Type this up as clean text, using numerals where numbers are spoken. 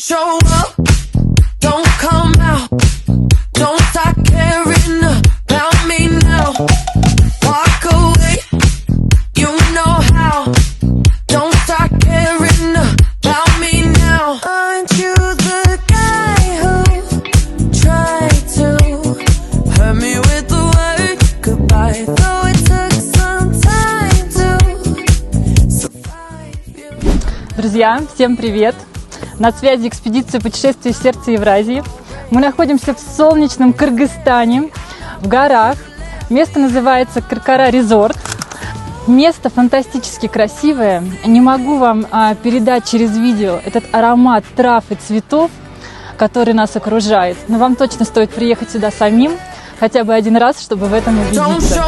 Show up, don't come out, don't start caring about me now. Walk away, you know how, don't start caring about me now. Aren't you the guy who tried to hurt me with the word goodbye? Though it took some time to survive you. Друзья, всем привет! На связи экспедиция путешествия в сердце Евразии. Мы находимся в солнечном Кыргызстане, в горах. Место называется Кыркара-резорт. Место фантастически красивое. Не могу вам передать через видео этот аромат трав и цветов, который нас окружает. Но вам точно стоит приехать сюда самим, хотя бы один раз, чтобы в этом убедиться.